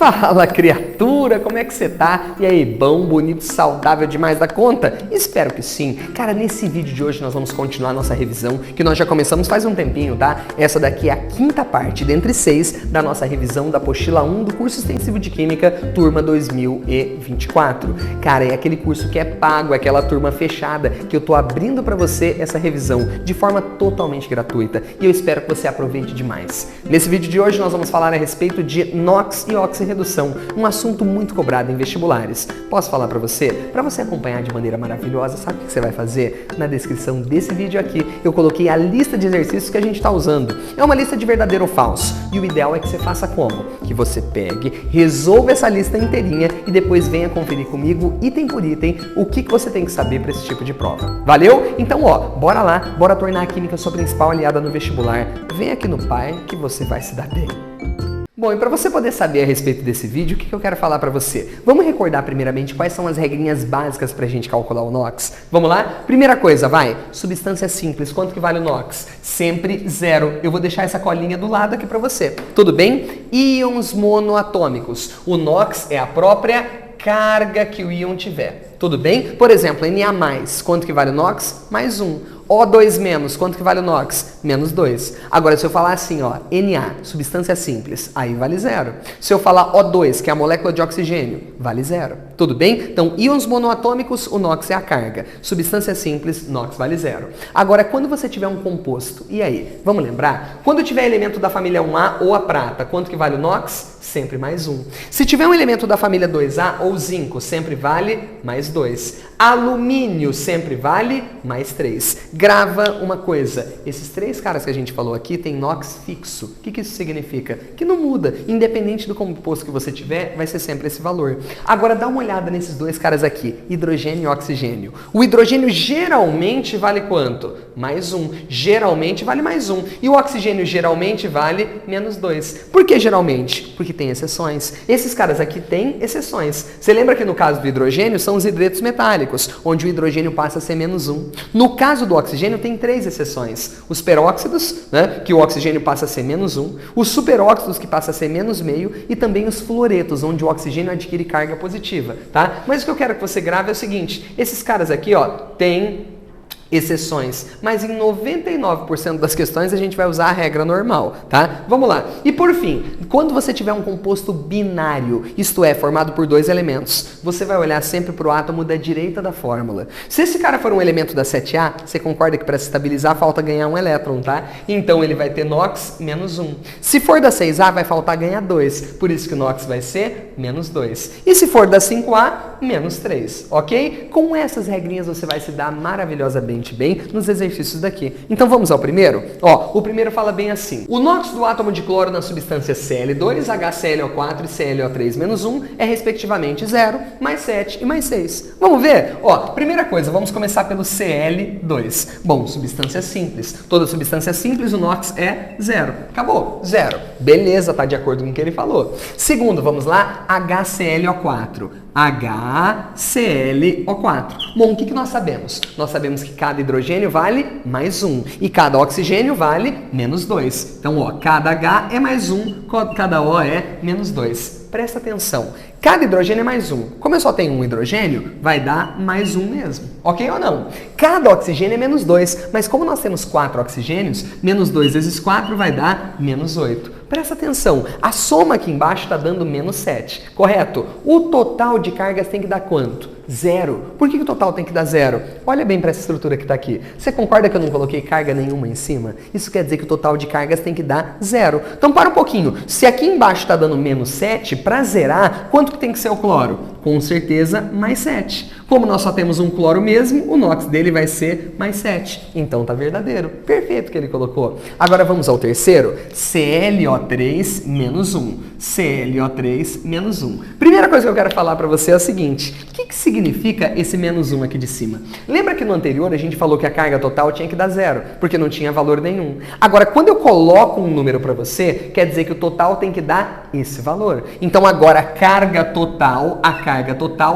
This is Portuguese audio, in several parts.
Fala, criatura, como é que você tá? E aí, bom, bonito, saudável demais da conta? Espero que sim. Cara, nesse vídeo de hoje nós vamos continuar nossa revisão, que nós já começamos faz um tempinho, tá? Essa daqui é a quinta parte, dentre 6, da nossa revisão da apostila 1 do curso extensivo de Química, turma 2024. Cara, é aquele curso que é pago, é aquela turma fechada, que eu tô abrindo pra você essa revisão de forma totalmente gratuita. E eu espero que você aproveite demais. Nesse vídeo de hoje nós vamos falar a respeito de NOx e oxirredução, um assunto muito cobrado em vestibulares. Posso falar para você? Para você acompanhar de maneira maravilhosa, sabe o que você vai fazer? Na descrição desse vídeo aqui, eu coloquei a lista de exercícios que a gente está usando. É uma lista de verdadeiro ou falso. E o ideal é que você faça como? Que você pegue, resolva essa lista inteirinha e depois venha conferir comigo, item por item, o que você tem que saber para esse tipo de prova. Valeu? Então, bora lá, bora tornar a Química sua principal aliada no vestibular. Vem aqui no Pai que você vai se dar bem. Bom, e para você poder saber a respeito desse vídeo, o que eu quero falar para você? Vamos recordar primeiramente quais são as regrinhas básicas para a gente calcular o NOx? Vamos lá? Primeira coisa, vai. Substância simples, quanto que vale o NOx? Sempre 0. Eu vou deixar essa colinha do lado aqui para você. Tudo bem? Íons monoatômicos. O NOx é a própria carga que o íon tiver. Tudo bem? Por exemplo, Na+, quanto que vale o NOx? Mais 1. O2-, quanto que vale o NOx? Menos 2. Agora, se eu falar assim, Na, substância simples, aí vale 0. Se eu falar O2, que é a molécula de oxigênio, vale 0. Tudo bem? Então, íons monoatômicos, o NOx é a carga. Substância simples, NOx vale 0. Agora, quando você tiver um composto, e aí? Vamos lembrar? Quando tiver elemento da família 1A ou a prata, quanto que vale o NOx? Sempre mais 1. Se tiver um elemento da família 2A ou zinco, sempre vale mais 2. Alumínio sempre vale mais 3. Grava uma coisa, esses 3 caras que a gente falou aqui tem NOx fixo. O que isso significa? Que não muda, independente do composto que você tiver, vai ser sempre esse valor. Agora dá uma olhada nesses 2 caras aqui, hidrogênio e oxigênio. O hidrogênio geralmente vale quanto? Mais 1. Geralmente vale mais 1. E o oxigênio geralmente vale menos 2. Por que geralmente? Porque tem exceções. Esses caras aqui têm exceções. Você lembra que no caso do hidrogênio são os hidretos metálicos, onde o hidrogênio passa a ser menos 1. No caso do oxigênio tem 3 exceções. Os peróxidos, que o oxigênio passa a ser menos 1. Os superóxidos, que passa a ser menos meio. E também os fluoretos, onde o oxigênio adquire carga positiva. Tá? Mas o que eu quero que você grave é o seguinte. Esses caras aqui têm exceções, mas em 99% das questões a gente vai usar a regra normal, tá? Vamos lá. E por fim, quando você tiver um composto binário, isto é, formado por 2 elementos, você vai olhar sempre para o átomo da direita da fórmula. Se esse cara for um elemento da 7A, você concorda que para se estabilizar falta ganhar um elétron, tá? Então ele vai ter NOx menos 1. Se for da 6A, vai faltar ganhar 2, por isso que o NOx vai ser menos 2. E se for da 5A, menos 3, ok? Com essas regrinhas você vai se dar maravilhosamente bem nos exercícios daqui. Então vamos ao primeiro? O primeiro fala bem assim. O NOx do átomo de cloro na substância Cl2, HClO4 e ClO3-1 é respectivamente 0, mais 7 e mais 6. Vamos ver? Primeira coisa, vamos começar pelo Cl2. Bom, substância simples. Toda substância simples, o NOx é 0. Acabou, 0. Beleza, tá de acordo com o que ele falou. Segundo, vamos lá, HClO4. HClO4. Bom, o que nós sabemos? Nós sabemos que cada hidrogênio vale mais 1 e cada oxigênio vale menos 2. Então, cada H é mais 1, cada O é menos 2. Presta atenção. Cada hidrogênio é mais 1. Como eu só tenho um hidrogênio, vai dar mais 1 mesmo. Ok ou não? Cada oxigênio é menos 2. Mas como nós temos 4 oxigênios, menos 2 vezes 4 vai dar menos 8. Presta atenção. A soma aqui embaixo está dando menos 7. Correto? O total de cargas tem que dar quanto? 0. Por que o total tem que dar 0? Olha bem para essa estrutura que está aqui. Você concorda que eu não coloquei carga nenhuma em cima? Isso quer dizer que o total de cargas tem que dar 0. Então para um pouquinho. Se aqui embaixo está dando menos 7, para zerar, quanto que tem que ser o cloro? Com certeza, mais 7. Como nós só temos um cloro mesmo, o NOx dele vai ser mais 7. Então tá verdadeiro. Perfeito que ele colocou. Agora vamos ao terceiro. ClO3 menos 1. ClO3 menos 1. Primeira coisa que eu quero falar para você é o seguinte. O que significa esse menos 1 aqui de cima? Lembra que no anterior a gente falou que a carga total tinha que dar 0, porque não tinha valor nenhum. Agora, quando eu coloco um número para você, quer dizer que o total tem que dar esse valor. Então agora a carga total,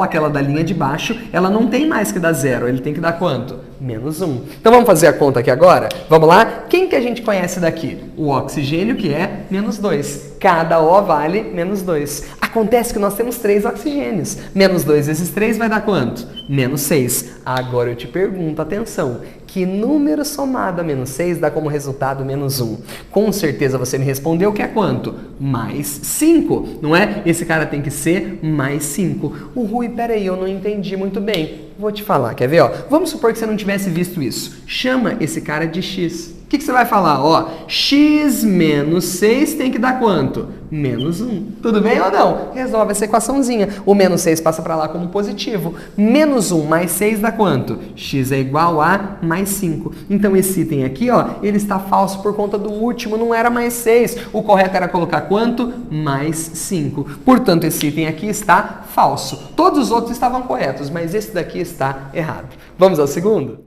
aquela da linha de baixo, ela não tem mais que dar 0, ele tem que dar quanto? Menos 1. Então vamos fazer a conta aqui agora? Vamos lá? Quem que a gente conhece daqui? O oxigênio, que é menos 2. Cada O vale menos 2. A Acontece que nós temos 3 oxigênios. Menos 2 vezes 3 vai dar quanto? Menos 6. Agora eu te pergunto, atenção, que número somado a menos 6 dá como resultado menos 1? Com certeza você me respondeu que é quanto? Mais 5, não é? Esse cara tem que ser mais 5. O Rui, peraí, eu não entendi muito bem. Vou te falar, quer ver? Ó? Vamos supor que você não tivesse visto isso. Chama esse cara de x. O que você vai falar? Ó, x menos 6 tem que dar quanto? Menos 1. Tudo bem ou não? Resolve essa equaçãozinha. O menos 6 passa para lá como positivo. Menos 1 mais 6 dá quanto? X é igual a mais 5. Então esse item aqui, ó, ele está falso por conta do último, não era mais 6. O correto era colocar quanto? Mais 5. Portanto, esse item aqui está falso. Todos os outros estavam corretos, mas esse daqui está errado. Vamos ao segundo?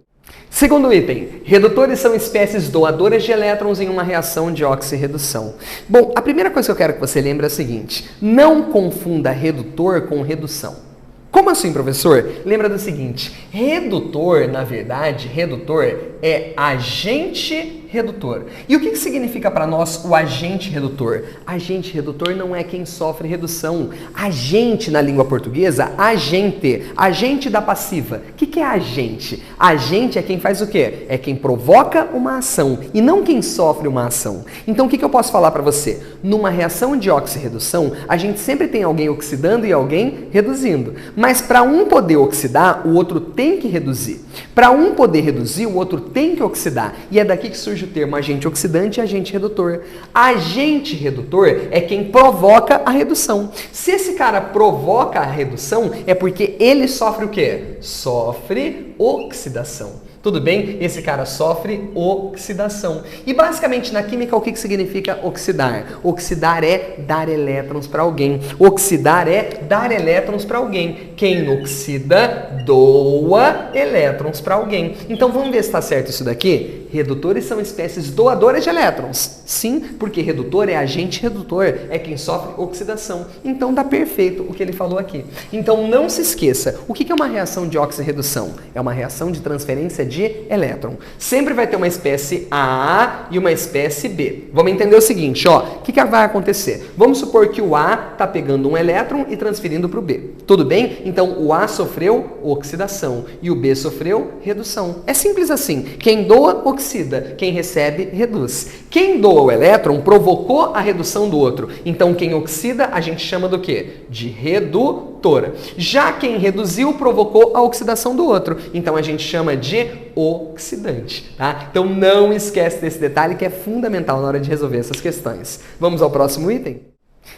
Segundo item, redutores são espécies doadoras de elétrons em uma reação de oxirredução. Bom, a primeira coisa que eu quero que você lembre é a seguinte: não confunda redutor com redução. Como assim, professor? Lembra do seguinte, redutor, na verdade, redutor é agente redutor. E o que significa para nós o agente redutor? Agente redutor não é quem sofre redução. Agente, na língua portuguesa, agente da passiva. O que é agente? Agente é quem faz o quê? É quem provoca uma ação e não quem sofre uma ação. Então, o que eu posso falar para você? Numa reação de oxirredução, a gente sempre tem alguém oxidando e alguém reduzindo. Mas para um poder oxidar, o outro tem que reduzir. Para um poder reduzir, o outro tem que oxidar. E é daqui que surge o termo agente oxidante e agente redutor. Agente redutor é quem provoca a redução. Se esse cara provoca a redução, é porque ele sofre o quê? Sofre oxidação. Tudo bem? Esse cara sofre oxidação. E basicamente na química o que significa oxidar? Oxidar é dar elétrons para alguém. Oxidar é dar elétrons para alguém. Quem oxida doa elétrons para alguém. Então vamos ver se está certo isso daqui? Redutores são espécies doadoras de elétrons. Sim, porque redutor é agente redutor, é quem sofre oxidação. Então dá perfeito o que ele falou aqui. Então não se esqueça, o que é uma reação de oxirredução? É uma reação de transferência de elétron. Sempre vai ter uma espécie A e uma espécie B. Vamos entender o seguinte, ó, o que vai acontecer? Vamos supor que o A está pegando um elétron e transferindo para o B. Tudo bem? Então o A sofreu oxidação e o B sofreu redução. É simples assim. Quem doa, oxida. Quem recebe, reduz. Quem doa o elétron provocou a redução do outro. Então quem oxida a gente chama do quê? De redutora. Já quem reduziu provocou a oxidação do outro. Então a gente chama de oxidante. Tá? Então não esquece desse detalhe que é fundamental na hora de resolver essas questões. Vamos ao próximo item?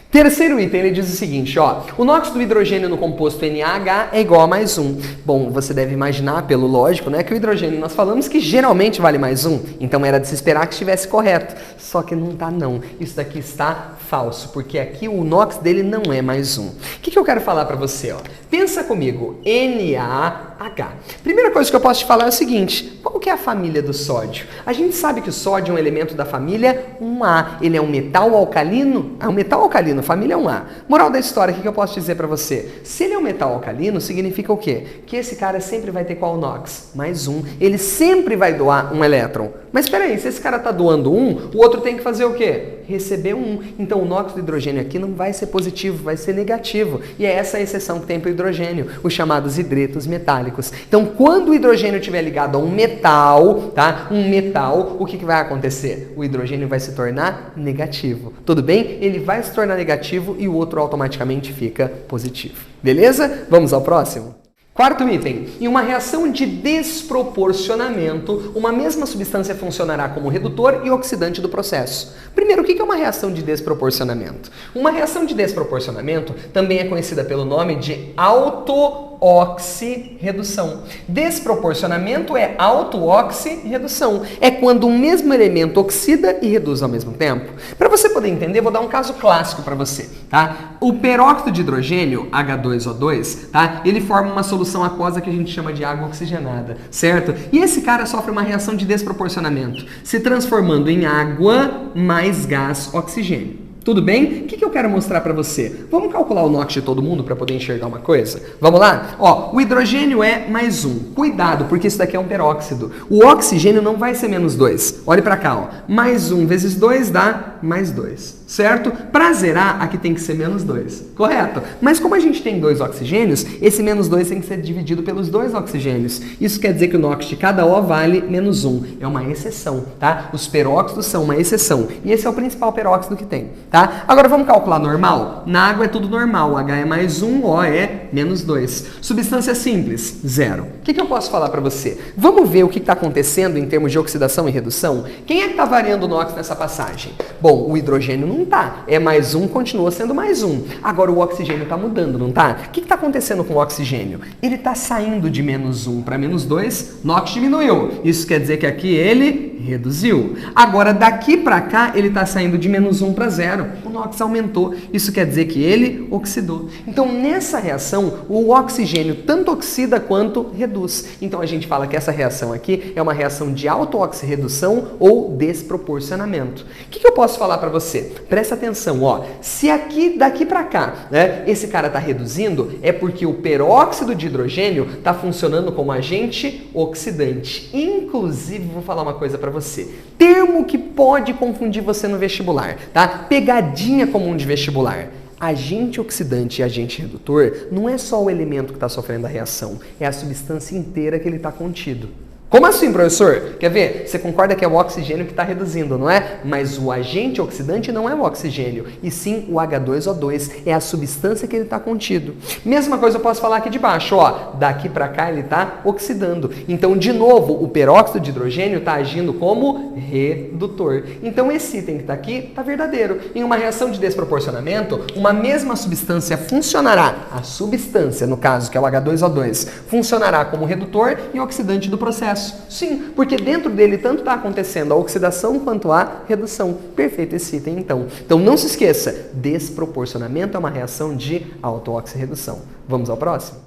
Terceiro item, ele diz o seguinte, ó, o nóxido do hidrogênio no composto NaH é igual a mais 1. Bom, você deve imaginar, pelo lógico, né, que o hidrogênio nós falamos que geralmente vale mais 1, então era de se esperar que estivesse correto. Só que não tá não, isso daqui está falso, porque aqui o NOx dele não é mais 1. O que eu quero falar para você, ó? Pensa comigo, NaH. Primeira coisa que eu posso te falar é o seguinte, qual que é a família do sódio? A gente sabe que o sódio é um elemento da família 1A, ele é um metal alcalino? É um metal alcalino, família 1A. Moral da história, o que eu posso dizer para você? Se ele é um metal alcalino, significa o quê? Que esse cara sempre vai ter qual NOx? Mais 1. Ele sempre vai doar um elétron. Mas espera aí, se esse cara está doando 1, o outro tem que fazer o quê? Receber 1. Então o NOx do hidrogênio aqui não vai ser positivo, vai ser negativo. E é essa a exceção que tem para o hidrogênio, os chamados hidretos metálicos. Então quando o hidrogênio estiver ligado a um metal, tá? Um metal, o que vai acontecer? O hidrogênio vai se tornar negativo. Tudo bem? Ele vai se tornar negativo e o outro automaticamente fica positivo. Beleza? Vamos ao próximo? Quarto item, em uma reação de desproporcionamento, uma mesma substância funcionará como redutor e oxidante do processo. Primeiro, o que é uma reação de desproporcionamento? Uma reação de desproporcionamento também é conhecida pelo nome de auto-oxirredução. Desproporcionamento é auto-oxirredução. É quando um mesmo elemento oxida e reduz ao mesmo tempo. Para você poder entender, vou dar um caso clássico para você, tá? O peróxido de hidrogênio, H2O2, tá? Ele forma uma solução aquosa que a gente chama de água oxigenada, certo? E esse cara sofre uma reação de desproporcionamento, se transformando em água mais gás oxigênio. Tudo bem? O que eu quero mostrar para você? Vamos calcular o NOx de todo mundo para poder enxergar uma coisa? Vamos lá? Ó, o hidrogênio é mais 1. Cuidado, porque isso daqui é um peróxido. O oxigênio não vai ser menos 2. Olhe para cá, ó. Mais 1 vezes 2 dá mais 2, certo? Para zerar, aqui tem que ser menos 2, correto? Mas como a gente tem 2 oxigênios, esse menos 2 tem que ser dividido pelos 2 oxigênios. Isso quer dizer que o NOx de cada O vale menos 1. É uma exceção, tá? Os peróxidos são uma exceção. E esse é o principal peróxido que tem, tá? Agora vamos calcular normal? Na água é tudo normal. H é mais 1, O é menos 2. Substância simples, 0. O que eu posso falar para você? Vamos ver o que está acontecendo em termos de oxidação e redução? Quem é que está variando o NOx nessa passagem? Bom, o hidrogênio não está. É mais 1, continua sendo mais 1. Agora o oxigênio está mudando, não está? O que está acontecendo com o oxigênio? Ele está saindo de menos 1 para menos 2, NOx diminuiu. Isso quer dizer que aqui ele reduziu. Agora daqui para cá ele está saindo de menos 1 para 0. O NOx aumentou. Isso quer dizer que ele oxidou. Então nessa reação o oxigênio tanto oxida quanto reduz. Então a gente fala que essa reação aqui é uma reação de auto-oxirredução ou desproporcionamento. O que eu posso falar para você? Presta atenção, ó. Se aqui daqui para cá, né, esse cara está reduzindo, é porque o peróxido de hidrogênio está funcionando como agente oxidante. Inclusive, vou falar uma coisa para você. Termo que pode confundir você no vestibular, tá? Pegadinha comum de vestibular. Agente oxidante e agente redutor não é só o elemento que está sofrendo a reação, é a substância inteira que ele está contido. Como assim, professor? Quer ver? Você concorda que é o oxigênio que está reduzindo, não é? Mas o agente oxidante não é o oxigênio, e sim o H2O2, é a substância que ele está contido. Mesma coisa eu posso falar aqui de baixo, ó. Daqui para cá ele está oxidando. Então, de novo, o peróxido de hidrogênio está agindo como redutor. Então, esse item que está aqui está verdadeiro. Em uma reação de desproporcionamento, uma mesma substância funcionará, a substância, no caso, que é o H2O2, funcionará como redutor e oxidante do processo. Sim, porque dentro dele tanto está acontecendo a oxidação quanto a redução. Perfeito esse item, então. Então não se esqueça, desproporcionamento é uma reação de auto-oxirredução. Vamos ao próximo?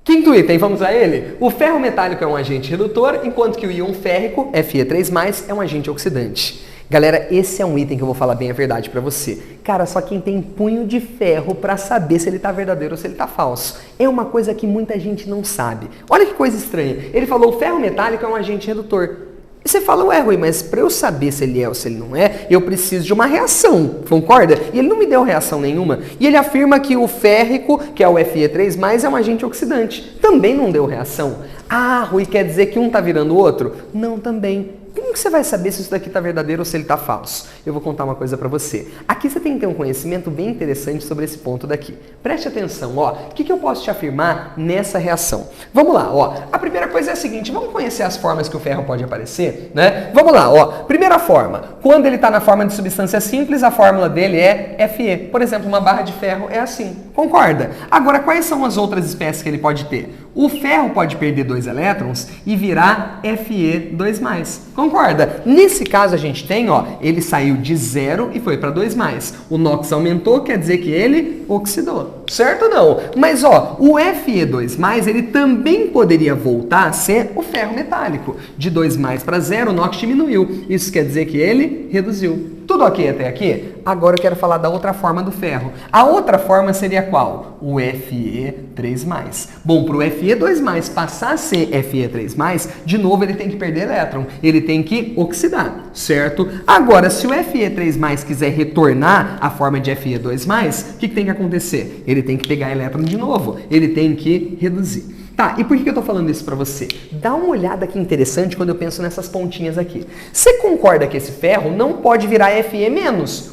Quinto item, vamos a ele? O ferro metálico é um agente redutor, enquanto que o íon férrico, Fe3+, é um agente oxidante. Galera, esse é um item que eu vou falar bem a verdade pra você. Cara, só quem tem punho de ferro pra saber se ele tá verdadeiro ou se ele tá falso. É uma coisa que muita gente não sabe. Olha que coisa estranha. Ele falou o ferro metálico é um agente redutor. E você fala, ué, Rui, mas pra eu saber se ele é ou se ele não é, eu preciso de uma reação, concorda? E ele não me deu reação nenhuma. E ele afirma que o férrico, que é o Fe3+, é um agente oxidante. Também não deu reação. Ah, Rui, quer dizer que um tá virando o outro? Não, também. Como que você vai saber se isso daqui está verdadeiro ou se ele está falso? Eu vou contar uma coisa para você. Aqui você tem que ter um conhecimento bem interessante sobre esse ponto daqui. Preste atenção, ó. O que eu posso te afirmar nessa reação? Vamos lá, ó. A primeira coisa é a seguinte, vamos conhecer as formas que o ferro pode aparecer, né? Vamos lá, ó. Primeira forma, quando ele está na forma de substância simples, a fórmula dele é Fe. Por exemplo, uma barra de ferro é assim. Concorda? Agora, quais são as outras espécies que ele pode ter? O ferro pode perder 2 elétrons e virar Fe2+. Concorda? Nesse caso a gente tem, ó, ele saiu de 0 e foi para 2+. O NOx aumentou, quer dizer que ele oxidou. Certo ou não? Mas, ó, o Fe2+, ele também poderia voltar a ser o ferro metálico. De 2+ para 0, o NOx diminuiu. Isso quer dizer que ele reduziu. Tudo ok até aqui? Agora eu quero falar da outra forma do ferro. A outra forma seria qual? O Fe3+. Bom, para o Fe2+ passar a ser Fe3+, de novo ele tem que perder elétron. Ele tem que oxidar, certo? Agora, se o Fe3+ quiser retornar à forma de Fe2+, o que tem que acontecer? Ele tem que pegar elétron de novo. Ele tem que reduzir. Tá, e por que eu tô falando isso pra você? Dá uma olhada que interessante quando eu penso nessas pontinhas aqui. Você concorda que esse ferro não pode virar Fe-,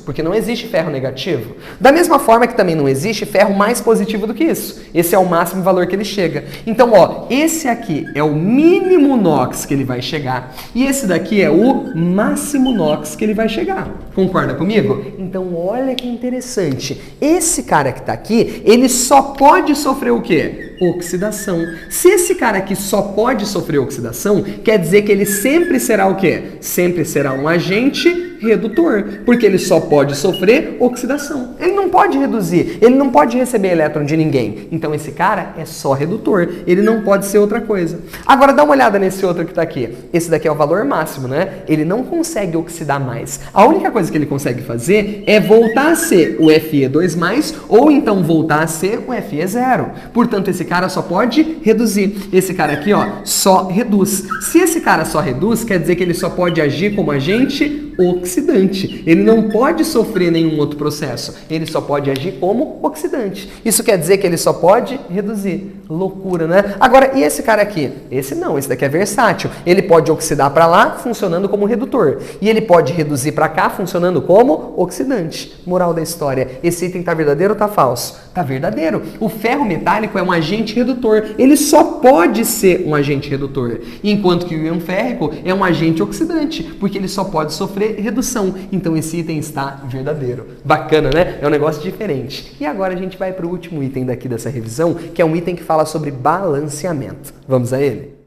porque não existe ferro negativo? Da mesma forma que também não existe ferro mais positivo do que isso. Esse é o máximo valor que ele chega. Então, ó, esse aqui é o mínimo NOx que ele vai chegar e esse daqui é o máximo NOx que ele vai chegar. Concorda comigo? Então, olha que interessante. Esse cara que tá aqui, ele só pode sofrer o quê? Oxidação. Se esse cara aqui só pode sofrer oxidação, quer dizer que ele sempre será o quê? Sempre será um agente redutor, porque ele só pode sofrer oxidação. Ele não pode reduzir, ele não pode receber elétron de ninguém. Então esse cara é só redutor, ele não pode ser outra coisa. Agora dá uma olhada nesse outro que está aqui. Esse daqui é o valor máximo, né? Ele não consegue oxidar mais. A única coisa que ele consegue fazer é voltar a ser o Fe2+, ou então voltar a ser o Fe0. Portanto, esse cara só pode reduzir. Esse cara aqui, ó, só reduz. Se esse cara só reduz, quer dizer que ele só pode agir como agente oxidante. Ele não pode sofrer nenhum outro processo. Ele só pode agir como oxidante. Isso quer dizer que ele só pode reduzir. Loucura, né? Agora, e esse cara aqui? Esse não, esse daqui é versátil. Ele pode oxidar para lá, funcionando como redutor. E ele pode reduzir para cá, funcionando como oxidante. Moral da história, esse item está verdadeiro ou está falso? Está verdadeiro. O ferro metálico é um agente redutor. Ele só pode ser um agente redutor. Enquanto que o íon férrico é um agente oxidante, porque ele só pode sofrer redução. Então esse item está verdadeiro. Bacana, né? É um negócio diferente. E agora a gente vai para o último item daqui dessa revisão, que é um item que fala sobre balanceamento. Vamos a ele?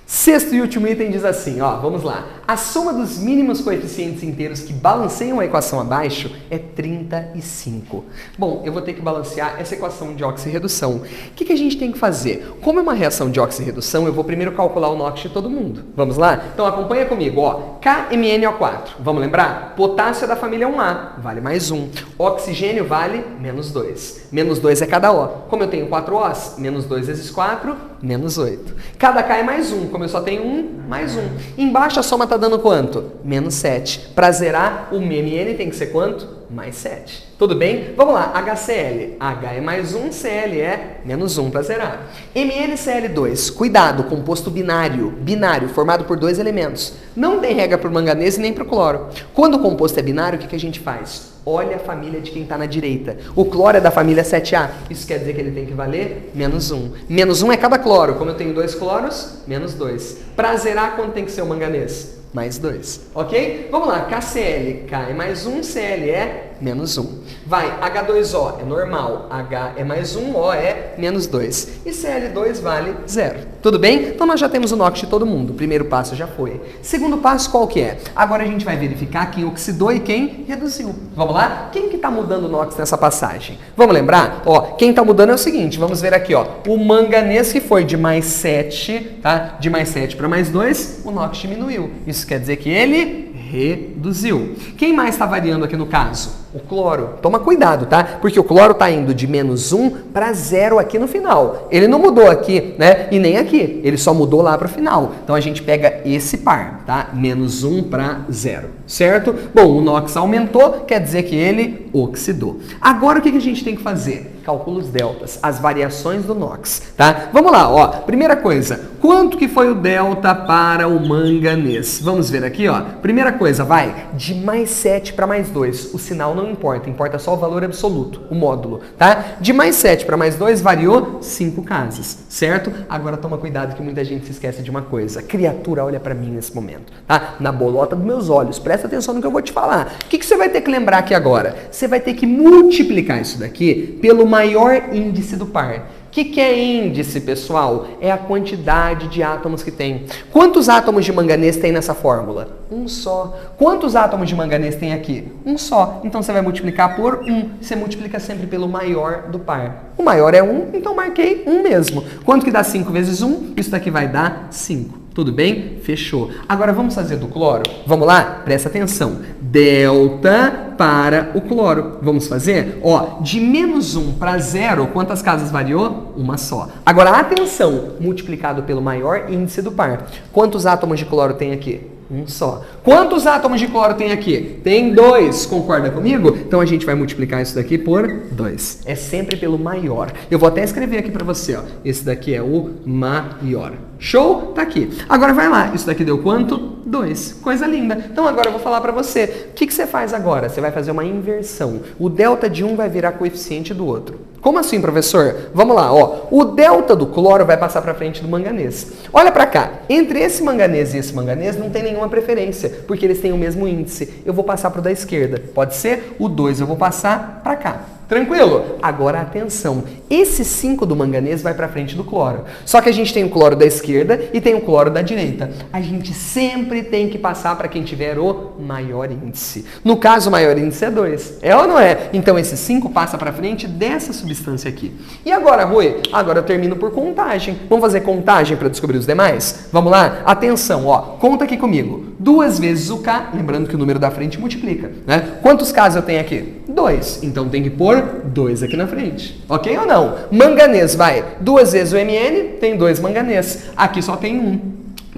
Sexto e último item diz assim, ó, vamos lá. A soma dos mínimos coeficientes inteiros que balanceiam a equação abaixo é 35. Bom, eu vou ter que balancear essa equação de oxirredução. O que a gente tem que fazer? Como é uma reação de oxirredução, eu vou primeiro calcular o NOx de todo mundo. Vamos lá? Então acompanha comigo, ó. KMnO4. Vamos lembrar? Potássio é da família 1A, vale mais 1. Oxigênio vale menos 2. Menos 2 é cada O. Como eu tenho 4 Os, menos 2 vezes 4, menos 8. Cada K é mais 1. Como eu só tenho 1, mais 1. Embaixo a soma está dando quanto? Menos 7. Para zerar, o MN tem que ser quanto? Mais 7. Tudo bem? Vamos lá. HCl. H é mais 1, Cl é menos 1 para zerar. MnCl2. Cuidado, composto binário. Binário, formado por dois elementos. Não tem regra para o manganês nem para o cloro. Quando o composto é binário, o que a gente faz? Olha a família de quem está na direita. O cloro é da família 7A. Isso quer dizer que ele tem que valer menos 1. Menos 1 é cada cloro. Como eu tenho 2 cloros, menos 2. Para zerar, quanto tem que ser o manganês? Mais 2. Ok? Vamos lá. KCl. K é mais 1, Cl é menos 1. Vai. H2O é normal. H é mais 1, O é menos 2. E Cl2 vale 0. Tudo bem? Então nós já temos o NOx de todo mundo. O primeiro passo já foi. Segundo passo qual que é? Agora a gente vai verificar quem oxidou e quem reduziu. Vamos lá? Quem que está mudando o NOx nessa passagem? Vamos lembrar? Ó, quem está mudando é o seguinte. Vamos ver aqui, ó. O manganês que foi de mais 7, tá? De mais 7 para mais 2, o NOx diminuiu. Isso quer dizer que ele reduziu. Quem mais está variando aqui no caso? O cloro. Toma cuidado, tá? Porque o cloro está indo de menos 1 para 0 aqui no final. Ele não mudou aqui, né? E nem aqui. Ele só mudou lá para o final. Então a gente pega esse par, tá? Menos 1 para 0, certo? Bom, o NOx aumentou, quer dizer que ele oxidou. Agora o que a gente tem que fazer? Calcula os deltas, as variações do NOx, tá? Vamos lá, ó. Primeira coisa, quanto que foi o delta para o manganês? Vamos ver aqui, ó. Primeira coisa, vai de mais 7 para mais 2. O sinal não importa, importa só o valor absoluto, o módulo, tá? De mais 7 para mais 2 variou 5 casas, certo? Agora toma cuidado que muita gente se esquece de uma coisa. Criatura, olha para mim nesse momento, tá? Na bolota dos meus olhos, presta atenção no que eu vou te falar. O que você vai ter que lembrar aqui agora? Você vai ter que multiplicar isso daqui pelo maior índice do par. O que é índice, pessoal? É a quantidade de átomos que tem. Quantos átomos de manganês tem nessa fórmula? Um só. Quantos átomos de manganês tem aqui? Um só. Então você vai multiplicar por 1. Você multiplica sempre pelo maior do par. O maior é 1, então marquei 1 mesmo. Quanto que dá 5 vezes 1? Isso daqui vai dar 5. Tudo bem? Fechou. Agora vamos fazer do cloro? Vamos lá? Presta atenção. Delta para o cloro. Vamos fazer? Ó, de menos 1 para 0, quantas casas variou? Uma só. Agora, atenção, multiplicado pelo maior índice do par. Quantos átomos de cloro tem aqui? Um só. Quantos átomos de cloro tem aqui? Tem 2. Concorda comigo? Então a gente vai multiplicar isso daqui por 2. É sempre pelo maior. Eu vou até escrever aqui para você, ó. Esse daqui é o maior. Show? Tá aqui. Agora vai lá. Isso daqui deu quanto? 2. Coisa linda. Então agora eu vou falar para você. O que você faz agora? Você vai fazer uma inversão. O delta de um vai virar coeficiente do outro. Como assim, professor? Vamos lá, ó. O delta do cloro vai passar para frente do manganês. Olha para cá. Entre esse manganês e esse manganês não tem nenhuma preferência, porque eles têm o mesmo índice. Eu vou passar para o da esquerda. Pode ser? O 2 eu vou passar para cá. Tranquilo? Agora atenção, esse 5 do manganês vai para frente do cloro. Só que a gente tem o cloro da esquerda e tem o cloro da direita. A gente sempre tem que passar para quem tiver o maior índice. No caso, o maior índice é 2. É ou não é? Então esse 5 passa para frente dessa substância aqui. E agora, Rui? Agora eu termino por contagem. Vamos fazer contagem para descobrir os demais? Vamos lá? Atenção, ó. Conta aqui comigo. 2 vezes o K, lembrando que o número da frente multiplica, né? Quantos Ks eu tenho aqui? 2. Então tem que pôr 2 aqui na frente. Ok ou não? Manganês, vai. 2 vezes o Mn, tem 2 manganês. Aqui só tem 1.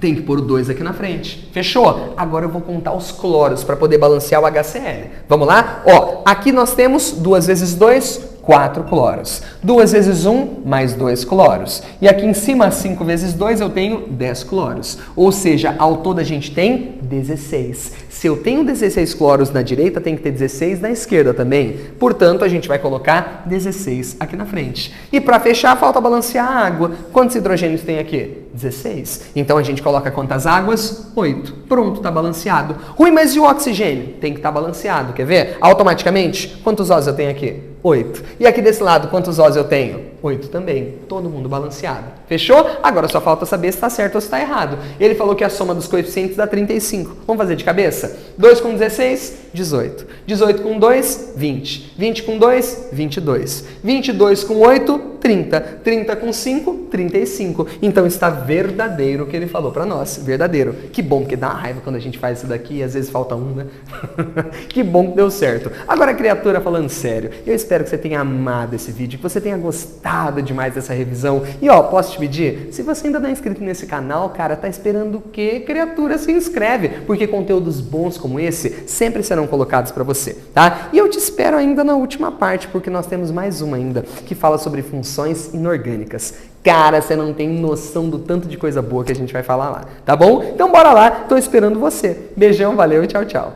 tem que pôr o 2 aqui na frente. Fechou? Agora eu vou contar os cloros para poder balancear o HCl. Vamos lá? Ó, aqui nós temos 2 vezes 2, 4 cloros. 2 vezes 1, mais 2 cloros. E aqui em cima, 5 vezes 2, eu tenho 10 cloros. Ou seja, ao todo a gente tem 16. Se eu tenho 16 cloros na direita, tem que ter 16 na esquerda também. Portanto, a gente vai colocar 16 aqui na frente. E para fechar, falta balancear a água. Quantos hidrogênios tem aqui? 16. Então a gente coloca quantas águas? 8. Pronto, está balanceado. Rui, mas e o oxigênio? Tem que estar balanceado. Quer ver? Automaticamente, quantos Os eu tenho aqui? 8. E aqui desse lado, quantos Os eu tenho? 8 também. Todo mundo balanceado. Fechou? Agora só falta saber se está certo ou se está errado. Ele falou que a soma dos coeficientes dá 35. Vamos fazer de cabeça? 2 com 16, 18. 18 com 2, 20. 20 com 2, 22. 22 com 8, 30. 30 com 5, 35. Então está verdadeiro o que ele falou para nós. Verdadeiro. Que bom, porque dá uma raiva quando a gente faz isso daqui e às vezes falta um, né? Que bom que deu certo. Agora, criatura, falando sério, eu espero que você tenha amado esse vídeo, que você tenha gostado demais dessa revisão. E ó, posso te pedir? Se você ainda não é inscrito nesse canal, cara, tá esperando o quê? Criatura, se inscreve, porque conteúdos bons como esse sempre serão colocados para você, tá? E eu te espero ainda na última parte, porque nós temos mais uma ainda, que fala sobre funções inorgânicas. Cara, você não tem noção do tanto de coisa boa que a gente vai falar lá, tá bom? Então bora lá, tô esperando você. Beijão, valeu e tchau, tchau.